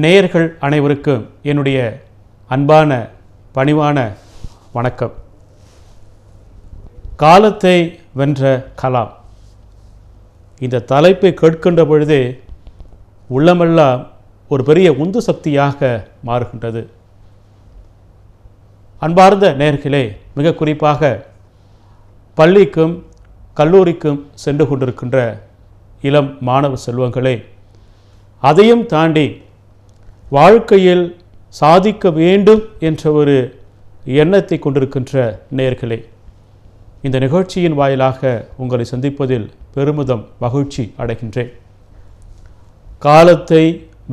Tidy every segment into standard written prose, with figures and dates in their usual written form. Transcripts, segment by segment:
நேயர்கள் அனைவருக்கும் என்னுடைய அன்பான பணிவான வணக்கம். காலத்தை வென்ற கலாம், இந்த தலைப்பை கேட்கின்ற பொழுதே உள்ளமெல்லாம் ஒரு பெரிய உந்து சக்தியாக மாறுகின்றது. அன்பார்ந்த நேயர்களே, மிக குறிப்பாக பள்ளிக்கும் கல்லூரிக்கும் சென்று கொண்டிருக்கின்ற இளம் மாணவ செல்வங்களே, அதையும் தாண்டி வாழ்க்கையில் சாதிக்க வேண்டும் என்ற ஒரு எண்ணத்தை கொண்டிருக்கின்ற நேயர்களே, இந்த நிகழ்ச்சியின் வாயிலாக உங்களை சந்திப்பதில் பெருமிதம் மகிழ்ச்சி அடைகின்றேன். காலத்தை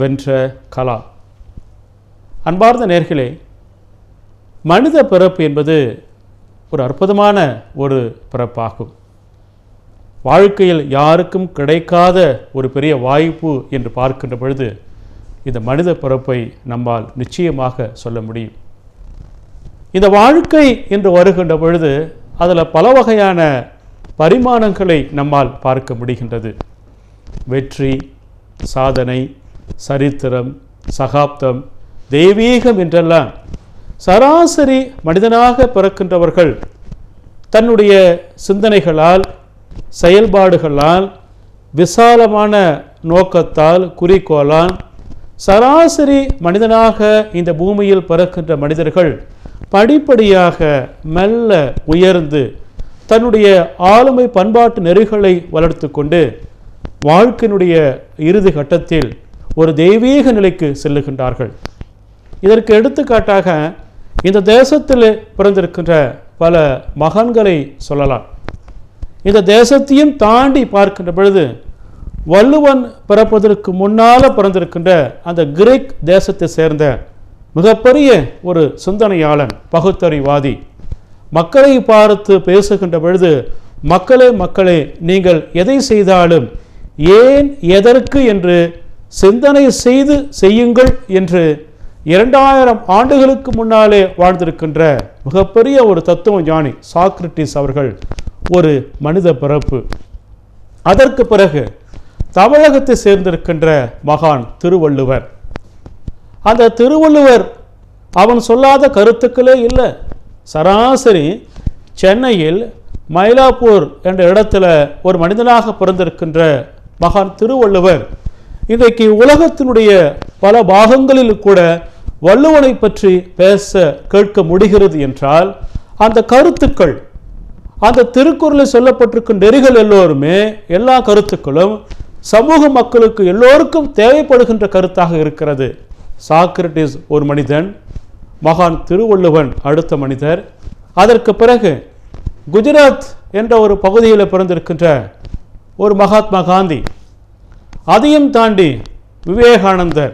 வென்ற கலாம். அன்பார்ந்த நேயர்களே, மனித பிறப்பு என்பது ஒரு அற்புதமான ஒரு பிறப்பாகும். வாழ்க்கையில் யாருக்கும் கிடைக்காத ஒரு பெரிய வாய்ப்பு என்று பார்க்கின்ற பொழுது இந்த மனித பிறப்பை நம்மால் நிச்சயமாக சொல்ல முடியும். இந்த வாழ்க்கை என்று வருகின்ற பொழுது அதில் பல வகையான பரிமாணங்களை நம்மால் பார்க்க முடிகின்றது. வெற்றி, சாதனை, சரித்திரம், சகாப்தம், தெய்வீகம் என்றெல்லாம் சராசரி மனிதனாக பிறக்கின்றவர்கள் தன்னுடைய சிந்தனைகளால், செயல்பாடுகளால், விசாலமான நோக்கத்தால், குறிக்கோளால் சராசரி மனிதனாக இந்த பூமியில் பிறக்கின்ற மனிதர்கள் படிப்படியாக மெல்ல உயர்ந்து தன்னுடைய ஆளுமை பண்பாட்டு நெறிகளை வளர்த்து கொண்டு வாழ்க்கையினுடைய இறுதி கட்டத்தில் ஒரு தெய்வீக நிலைக்கு செல்லுகின்றார்கள். இதற்கு எடுத்துக்காட்டாக இந்த தேசத்தில் பிறந்திருக்கின்ற பல மகான்களை சொல்லலாம். இந்த தேசத்தையும் தாண்டி பார்க்கின்ற பொழுது வள்ளுவன் பிறப்பதற்கு முன்னால் பிறந்திருக்கின்ற அந்த கிரேக் தேசத்தை சேர்ந்த மிகப்பெரிய ஒரு சிந்தனையாளன், பகுத்தறிவாதி, மக்களை பார்த்து பேசுகின்ற பொழுது மக்களே நீங்கள் எதை செய்தாலும் ஏன் எதற்கு என்று சிந்தனை செய்து செய்யுங்கள் என்று 2000 ஆண்டுகளுக்கு முன்னாலே வாழ்ந்திருக்கின்ற மிகப்பெரிய ஒரு தத்துவ ஞானி சாக்ரட்டிஸ் அவர்கள் ஒரு மனித பிறப்பு. அதற்கு பிறகு தமிழகத்தை சேர்ந்திருக்கின்ற மகான் திருவள்ளுவர். அந்த திருவள்ளுவர் அவன் சொல்லாத கருத்துக்களே இல்லை. சராசரி சென்னையில் மயிலாப்பூர் என்ற இடத்துல ஒரு மனிதனாக பிறந்திருக்கின்ற மகான் திருவள்ளுவர் இன்றைக்கு உலகத்தினுடைய பல பாகங்களில் கூட வள்ளுவனை பற்றி பேச கேட்க முடிகிறது என்றால் அந்த கருத்துக்கள், அந்த திருக்குறளில் சொல்லப்பட்டிருக்கும் நெறிகள் எல்லோருமே, எல்லா கருத்துக்களும் சமூக மக்களுக்கு எல்லோருக்கும் தேவைப்படுகின்ற கருத்தாக இருக்கிறது. சாக்ரட்டிஸ் ஒரு மனிதன், மகான் திருவள்ளுவன் அடுத்த மனிதர். அதற்கு பிறகு குஜராத் என்ற ஒரு பகுதியில் பிறந்திருக்கின்ற ஒரு மகாத்மா காந்தி, அதையும் தாண்டி விவேகானந்தர்,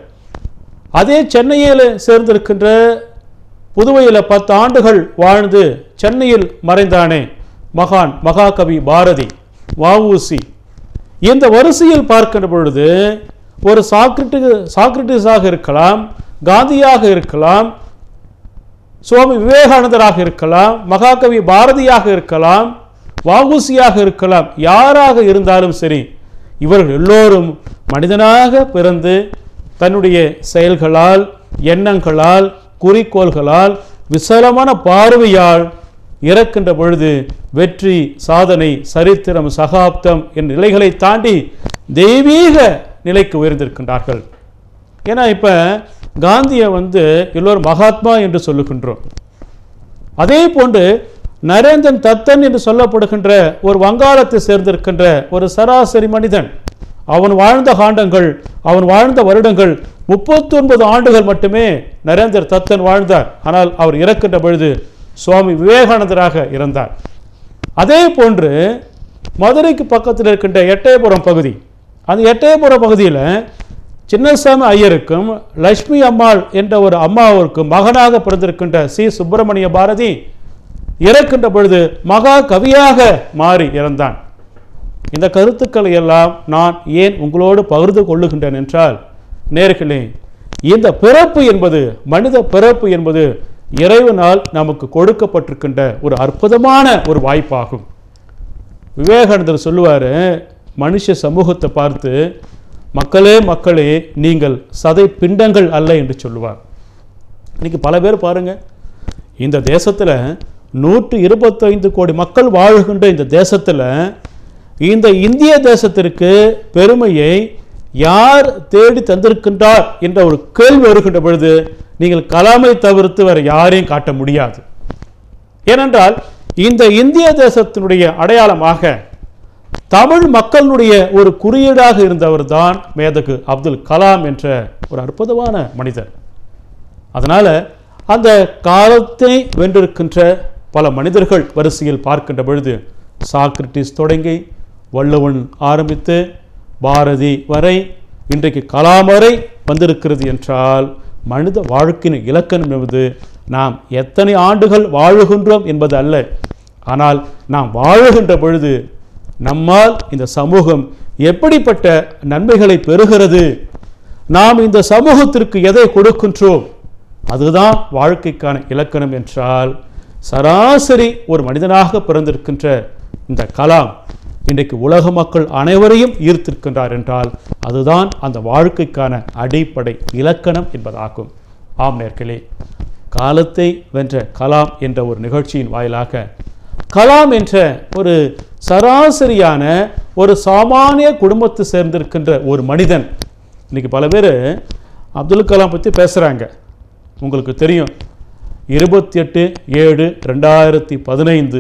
அதே சென்னையில் சேர்ந்திருக்கின்ற புதுவையில் 10 ஆண்டுகள் வாழ்ந்து சென்னையில் மறைந்தானே மகான் மகாகவி பாரதி, வஉசி. இந்த வரிசையில் பார்க்கின்ற பொழுது ஒரு சாக்ரட்டிஸாக இருக்கலாம், காந்தியாக இருக்கலாம், சுவாமி விவேகானந்தராக இருக்கலாம், மகாகவி பாரதியாக இருக்கலாம், வஉசியாக இருக்கலாம், யாராக இருந்தாலும் சரி, இவர்கள் எல்லோரும் மனிதனாக பிறந்து தன்னுடைய செயல்களால், எண்ணங்களால், குறிக்கோள்களால், விசாலமான பார்வையால் இறக்கின்ற பொழுது வெற்றி, சாதனை, சரித்திரம், சகாப்தம் என்ற நிலைகளை தாண்டி தெய்வீக நிலைக்கு உயர்ந்திருக்கின்றார்கள். ஏன்னா இப்போ காந்தியை எல்லோரும் மகாத்மா என்று சொல்லுகின்றோம். அதே போன்று நரேந்திரன் தத்தன் என்று சொல்லப்படுகின்ற ஒரு வங்காளத்தை சேர்ந்திருக்கின்ற ஒரு சராசரி மனிதன், அவன் வாழ்ந்த காண்டங்கள், அவன் வாழ்ந்த வருடங்கள் 39 ஆண்டுகள் மட்டுமே நரேந்திர தத்தன் வாழ்ந்தார். ஆனால் அவர் இறக்கின்ற பொழுது சுவாமி விவேகானந்தராக இருந்தார். அதே போன்று மதுரைக்கு பக்கத்தில் இருக்கின்ற எட்டயபுரம் பகுதி, அந்த எட்டயபுரம் பகுதியில் சின்னசாமி ஐயருக்கும் லட்சுமி அம்மாள் என்ற ஒரு அம்மாவிற்கும் மகனாக பிறந்திருக்கின்ற சி சுப்பிரமணிய பாரதி இறக்கின்ற பொழுது மகா கவியாக மாறி இறந்தான். இந்த கருத்துக்களை எல்லாம் நான் ஏன் உங்களோடு பகிர்ந்து கொள்ளுகின்றேன் என்றால், நேர்களே, இந்த பிறப்பு என்பது, மனித பிறப்பு என்பது இறைவனால் நமக்கு கொடுக்கப்பட்டிருக்கின்ற ஒரு அற்புதமான ஒரு வாய்ப்பாகும். விவேகானந்தர் சொல்லுவார், மனுஷ சமூகத்தை பார்த்து மக்களே மக்களே நீங்கள் சதை பிண்டங்கள் அல்ல என்று சொல்லுவார். இன்னைக்கு பல பேர் பாருங்க, இந்த தேசத்தில் 125 கோடி மக்கள் வாழ்கின்ற இந்த தேசத்தில் இந்த இந்திய தேசத்திற்கு பெருமையை யார் தேடி தந்திருக்கின்றார் என்ற ஒரு கேள்வி வருகின்ற பொழுது நீங்கள் கலாமை தவிர்த்து வேறு யாரையும் காட்ட முடியாது. ஏனென்றால் இந்த இந்திய தேசத்தினுடைய அடையாளமாக தமிழ் மக்களுடைய ஒரு குறியீடாக இருந்தவர் தான் மேதகு அப்துல் கலாம் என்ற ஒரு அற்புதமான மனிதர். அதனால அந்த காலத்தை வென்றிருக்கின்ற பல மனிதர்கள் வரிசையில் பார்க்கின்ற பொழுது சாக்ரட்டிஸ் தொடங்கி வள்ளுவன் ஆரம்பித்து பாரதி வரை இன்றைக்கு கலாம் வரை வந்திருக்கிறது என்றால் மனித வாழ்க்கையின் இலக்கணம் என்பது நாம் எத்தனை ஆண்டுகள் வாழுகின்றோம் என்பது அல்ல, ஆனால் நாம் வாழுகின்ற பொழுது நம்மால் இந்த சமூகம் எப்படிப்பட்ட நன்மைகளை பெறுகிறது, நாம் இந்த சமூகத்திற்கு எதை கொடுக்கின்றோம், அதுதான் வாழ்க்கைக்கான இலக்கணம் என்றால் சராசரி ஒரு மனிதனாக பிறந்திருக்கின்ற இந்த கலாம் இன்றைக்கு உலக மக்கள் அனைவரையும் ஈர்த்திருக்கின்றார் என்றால் அதுதான் அந்த வாழ்க்கைக்கான அடிப்படை இலக்கணம் என்பதாகும். ஆம் நேர்களே, காலத்தை வென்ற கலாம் என்ற ஒரு நிகழ்ச்சியின் வாயிலாக கலாம் என்ற ஒரு சராசரியான ஒரு சாமானிய குடும்பத்தை சேர்ந்திருக்கின்ற ஒரு மனிதன். இன்னைக்கு பல பேர் அப்துல் கலாம் பற்றி பேசுகிறாங்க. உங்களுக்கு தெரியும், 28/7/2015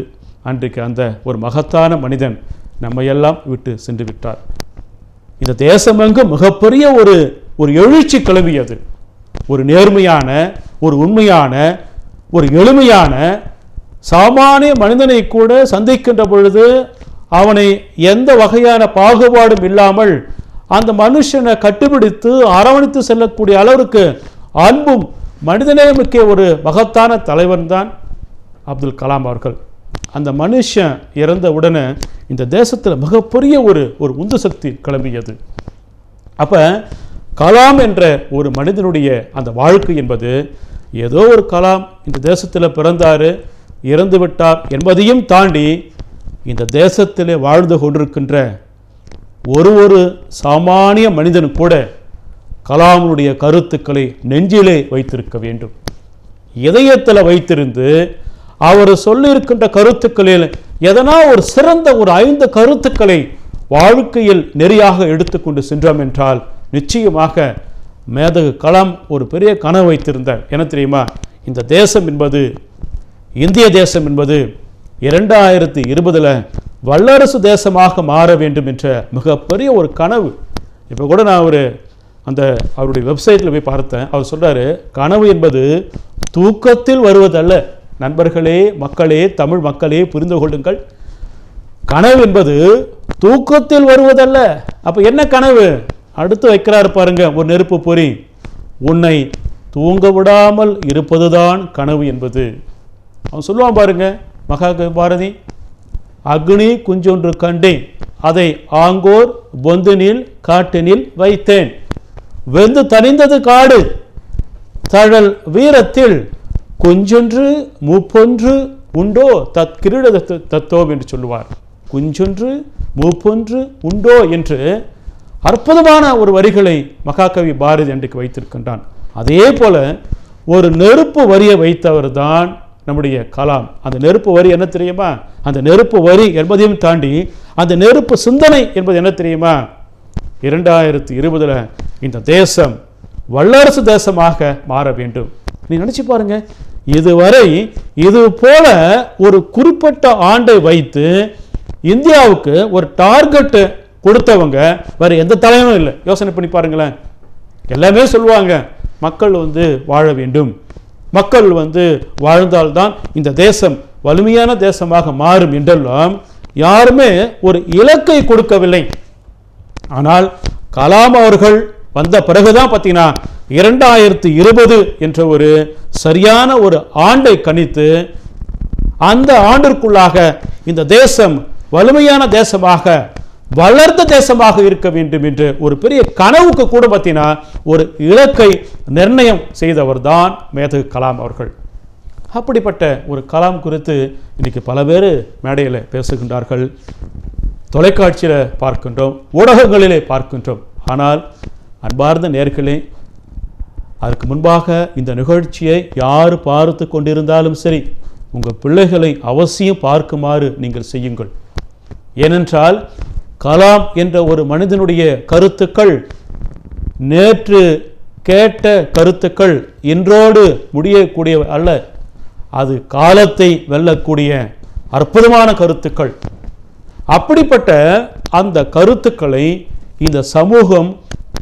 அன்றைக்கு அந்த ஒரு மகத்தான மனிதன் நம்மையெல்லாம் விட்டு சென்று விட்டார். இந்த தேசமெங்கும் மிகப்பெரிய ஒரு எழுச்சி கிளம்பியது. ஒரு நேர்மையான, ஒரு உண்மையான, ஒரு எளிமையான சாமானிய மனிதனை கூட சந்திக்கின்ற பொழுது அவனை எந்த வகையான பாகுபாடும் இல்லாமல் அந்த மனுஷனை கட்டுப்பிடித்து அரவணைத்து செல்லக்கூடிய அளவிற்கு அன்பும் மனிதநேயமிக்க ஒரு மகத்தான தலைவன் தான் அப்துல் கலாம் அவர்கள். அந்த மனுஷன் இறந்த உடனே இந்த தேசத்தில் மிகப்பெரிய ஒரு உந்து சக்தி கிளம்பியது. அப்போ கலாம் என்ற ஒரு மனிதனுடைய அந்த வாழ்க்கை என்பது ஏதோ ஒரு கலாம் இந்த தேசத்தில் பிறந்தார், இறந்து விட்டார் என்பதையும் தாண்டி இந்த தேசத்திலே வாழ்ந்து கொண்டிருக்கின்ற ஒரு சாமானிய மனிதன் கூட கலாமுடைய கருத்துக்களை நெஞ்சிலே வைத்திருக்க வேண்டும். இதயத்தில் வைத்திருந்து அவர் சொல்லியிருக்கின்ற கருத்துக்களில் எதனா ஒரு சிறந்த ஒரு 5 கருத்துக்களை வாழ்க்கையில் நெறியாக எடுத்துக்கொண்டு சென்றோம் என்றால் நிச்சயமாக மேதகு கலாம் ஒரு பெரிய கனவு வைத்திருந்தார். என்ன தெரியுமா? இந்த தேசம் என்பது, இந்திய தேசம் என்பது 2020 வல்லரசு தேசமாக மாற வேண்டும் என்ற மிகப்பெரிய ஒரு கனவு. இப்போ கூட நான் அவருடைய வெப்சைட்டில் போய் பார்த்தேன். அவர் சொல்றாரு, கனவு என்பது தூக்கத்தில் வருவதல்ல. நண்பர்களே, மக்களே, தமிழ் மக்களே புரிந்து கொள்ளுங்கள், கனவு என்பது தூக்கத்தில் வருவதல்ல. அப்ப என்ன கனவு? அடுத்து வைக்கிறார் பாருங்க, ஒரு நெருப்பு பொறி, உன்னை தூங்க விடாமல் இருப்பதுதான் கனவு என்பது. அவன் சொல்லுவான் பாருங்க, மகாபாரதி, அக்னி குஞ்சொன்று கண்டேன், அதை ஆங்கோர் பொந்தினில் காட்டினில் வைத்தேன், வெந்து தணிந்தது காடு, தழல் வீரத்தில் குஞ்சொன்று மூப்பொன்று உண்டோ தத்கிரீட தத்துவம் என்று சொல்லுவார். குஞ்சொன்று மூப்பொன்று உண்டோ என்று அற்புதமான ஒரு வரிகளை மகாகவி பாரதி அன்றைக்கு வைத்திருக்கின்றான். அதே போல ஒரு நெருப்பு வரியை வைத்தவர் தான் நம்முடைய கலாம். அந்த நெருப்பு வரி என்ன தெரியுமா? அந்த நெருப்பு வரி என்பதையும் தாண்டி அந்த நெருப்பு சிந்தனை என்பது என்ன தெரியுமா? 2020 இந்த தேசம் வல்லரசு தேசமாக மாற வேண்டும். நீ நினைச்சு பாருங்க, இதுவரை இது போல ஒரு குறிப்பிட்ட ஆண்டை வைத்து இந்தியாவுக்கு ஒரு டார்கெட் கொடுத்தவங்க வேற எந்த தலைவரும் இல்லை. யோசனை பண்ணி பாருங்களேன். எல்லாமே சொல்லுவாங்க, மக்கள் வாழ வேண்டும், மக்கள் வாழ்ந்தால்தான் இந்த தேசம் வலிமையான தேசமாக மாறும் என்றெல்லாம் யாருமே ஒரு இலக்கை கொடுக்கவில்லை. ஆனால் கலாம் அவர்கள் வந்த பிறகுதான் பார்த்தீங்கன்னா 2020 என்ற ஒரு சரியான ஒரு ஆண்டை கணித்து அந்த ஆண்டிற்குள்ளாக இந்த தேசம் வலிமையான தேசமாக, வளர்ந்த தேசமாக இருக்க வேண்டும் என்று ஒரு பெரிய கனவுக்கு கூட பார்த்தீங்கன்னா ஒரு இலக்கை நிர்ணயம் செய்தவர் தான் மேதகு கலாம் அவர்கள். அப்படிப்பட்ட ஒரு கலாம் குறித்து இன்னைக்கு பல பேர் மேடையில் பேசுகின்றார்கள், தொலைக்காட்சியில் பார்க்கின்றோம், ஊடகங்களிலே பார்க்கின்றோம். ஆனால் அன்பார்ந்த நேயர்களே, அதற்கு முன்பாக இந்த நிகழ்ச்சியை யார் பார்த்து கொண்டிருந்தாலும் சரி, உங்கள் பிள்ளைகளை அவசியம் பார்க்குமாறு நீங்கள் செய்யுங்கள். ஏனென்றால் கலாம் என்ற ஒரு மனிதனுடைய கருத்துக்கள் நேற்று கேட்ட கருத்துக்கள் இன்றோடு முடியக்கூடிய அல்ல, அது காலத்தை வெல்லக்கூடிய அற்புதமான கருத்துக்கள். அப்படிப்பட்ட அந்த கருத்துக்களை இந்த சமூகம்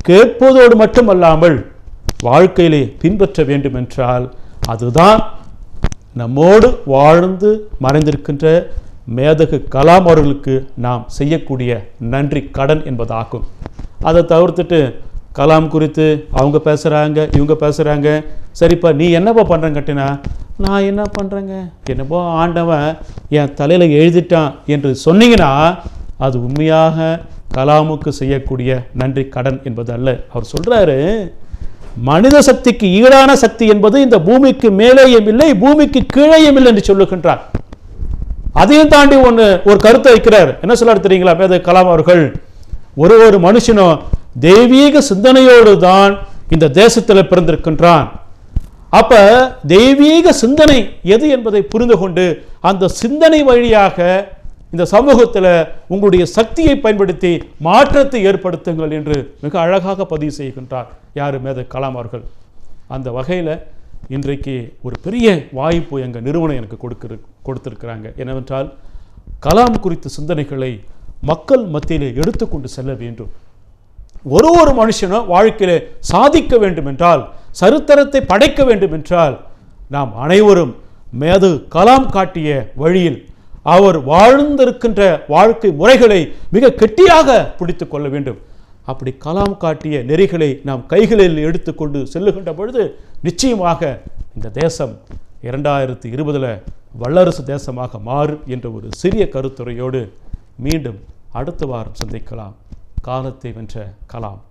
கேட்பதோடு மட்டுமல்லாமல் வாழ்க்கையிலே பின்பற்ற வேண்டும் என்றால் அதுதான் நம்மோடு வாழ்ந்து மறைந்திருக்கின்ற மேதகு கலாம் அவர்களுக்கு நாம் செய்யக்கூடிய நன்றி கடன் என்பதாகும். அதை தவிர்த்துட்டு கலாம் குறித்து அவங்க பேசுகிறாங்க, இவங்க பேசுகிறாங்க, சரிப்பா நீ என்னப்பா பண்ணுறேங்க கட்டினா, நான் என்ன பண்ணுறேங்க, என்னப்போ ஆண்டவன் என் தலையில் எழுதிட்டான் என்று சொன்னீங்கன்னா அது உண்மையாக கலாமுக்கு செய்யக்கூடிய நன்றி கடன் என்பது அல்ல. அவர் சொல்கிறாரு, மனித சக்திக்கு ஈடான சக்தி என்பது இந்த பூமிக்கு மேலேயும் இல்லை, பூமிக்கு கீழேயும் இல்லை என்று சொல்லுகின்றார். அதையும் தாண்டி ஒரு கருத்தை வைக்கிறார். என்ன சொல்றாரு தெரியுங்களா மேதகு கலாம் அவர்கள்? ஒரு மனுஷனும் தெய்வீக சிந்தனையோடு தான் இந்த தேசத்தில் பிறந்திருக்கின்றான். அப்ப தெய்வீக சிந்தனை எது என்பதை புரிந்து கொண்டு அந்த சிந்தனை வழியாக இந்த சமூகத்தில் உங்களுடைய சக்தியை பயன்படுத்தி மாற்றத்தை ஏற்படுத்துங்கள் என்று மிக அழகாக பதிவு செய்கின்றார் யார்? மேதகு கலாம் அவர்கள். அந்த வகையில் இன்றைக்கு ஒரு பெரிய வாய்ப்பு எங்கள் நிறுவனம் எனக்கு கொடுத்திருக்கிறாங்க. என்னவென்றால் கலாம் குறித்த சிந்தனைகளை மக்கள் மத்தியிலே எடுத்துக்கொண்டு செல்ல வேண்டும். ஒரு மனுஷனும் வாழ்க்கையிலே சாதிக்க வேண்டும் என்றால், சரித்திரத்தை படைக்க வேண்டும் என்றால், நாம் அனைவரும் மேதகு கலாம் காட்டிய வழியில் அவர் வாழ்ந்திருக்கின்ற வாழ்க்கை முறைகளை மிக கெட்டியாக பிடித்து கொள்ள வேண்டும். அப்படி கலாம் காட்டிய நெறிகளை நாம் கைகளில் எடுத்துக்கொண்டு செல்லுகின்ற பொழுது நிச்சயமாக இந்த தேசம் 2020 வல்லரசு தேசமாக மாறும் என்ற ஒரு சிறிய கருத்துரையோடு மீண்டும் அடுத்த வாரம் சந்திக்கலாம். காலத்தை வென்ற கலாம்.